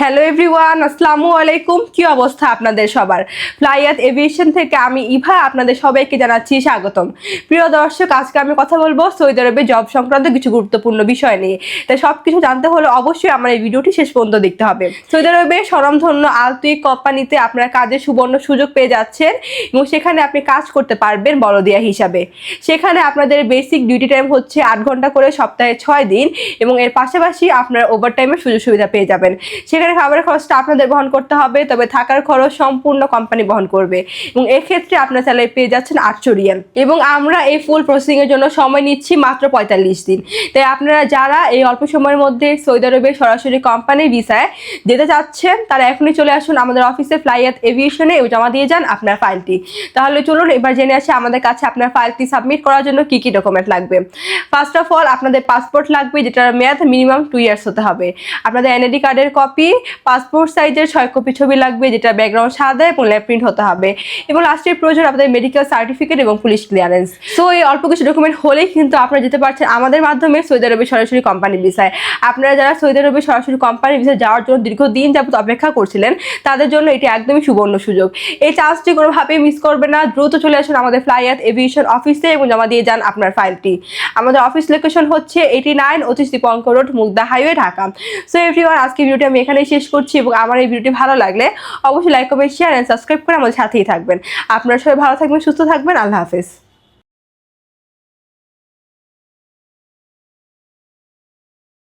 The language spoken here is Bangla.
হ্যালো এভরিওয়ান, আসসালামু আলাইকুম। কি অবস্থা আপনাদের সবার? ফ্লাইয়াত এভিয়েশন থেকে আমি ইভা আপনাদের সবাইকে জানাচ্ছি স্বাগতম। প্রিয় দর্শক, আজকে আমি কথা বলবো সৌদি আরবে জব সংক্রান্ত কিছু গুরুত্বপূর্ণ বিষয় নিয়ে। তাই সব কিছু জানতে হলে অবশ্যই আমার এই ভিডিওটি শেষ পর্যন্ত দেখতে হবে। সৌদি আরবে স্বনামধন্য আলতুইক কোম্পানিতে আপনার কাজের সুবর্ণ সুযোগ পেয়ে যাচ্ছেন এবং সেখানে আপনি কাজ করতে পারবেন বলদিয়া হিসাবে। সেখানে আপনাদের বেসিক ডিউটি টাইম হচ্ছে 8 ঘন্টা করে সপ্তাহে 6 দিন এবং এর পাশাপাশি আপনার ওভারটাইমের সুযোগ সুবিধা পেয়ে যাবেন। সেখানে খাবারের খরচটা আপনাদের বহন করতে হবে, তবে থাকার খরচ সম্পূর্ণ কোম্পানি বহন করবে এবং এক্ষেত্রে আপনার স্যালারি পেয়ে যাচ্ছেন 800 রিয়াল এবং আমরা এই ফুল প্রসেসিং এর জন্য সময় নিচ্ছি মাত্র 45 দিন। তাই আপনারা যারা এই অল্প সময়ের মধ্যে সৌদি আরবে সরাসরি কোম্পানির ভিসায় যেতে চাচ্ছেন তারা এখনই চলে আসুন আমাদের অফিসে ফ্লাইয়াত এভিয়েশনে এবং জমা দিয়ে যান আপনার ফাইলটি। তাহলে চলুন এবার জেনে আসি আমাদের কাছে আপনার ফাইলটি সাবমিট করার জন্য কি কি ডকুমেন্ট লাগবে। ফার্স্ট অফ অল আপনাদের পাসপোর্ট লাগবে, যেটার মেয়াদ মিনিমাম 2 ইয়ার্স হতে হবে। আপনাদের এনআইডি কার্ডের কপি, পাসপোর্ট সাইজের 6 কপি ছবি লাগবে, যেটা ব্যাকগ্রাউন্ড সাদা এবং ল্যাব প্রিন্ট হতে হবে এবং লাস্টের প্রয়োজন আপনাদের মেডিকেল সার্টিফিকেট এবং পুলিশ ক্লিয়ারেন্স। সো এই অল্প কিছু ডকুমেন্ট হলেই কিন্তু আপনারা যেতে পারছেন আমাদের মাধ্যমে সৌদি আরবে সরাসরি কোম্পানি ভিসায়। আপনারা যারা সৌদি আরবে সরাসরি কোম্পানি ভিসায় যাওয়ার জন্য দীর্ঘদিন যাবত অপেক্ষা করছিলেন তাদের জন্য এটি একদমই সুবর্ণ সুযোগ। এই চান্সটি কোনোভাবেই মিস করবে না। দ্রুত চলে আসুন আমাদের ফ্লাইয়াত এভিয়েশন অফিসে এবং জমা দিয়ে যান আপনার ফাইলটি। আমাদের অফিস লোকেশন হচ্ছে 89 Atish Dipankar road, Mugda highway, Dhaka. So everyone, আজকে ভিডিওটি আমি এখানেই শেষ করছি এবং আমার এই ভিডিওটি ভালো লাগলে অবশ্যই like, comment, share and subscribe করে আমাদের সাথেই থাকবেন। আপনারা সবাই ভালো থাকবেন, সুস্থ থাকবেন। আল্লাহ হাফেজ।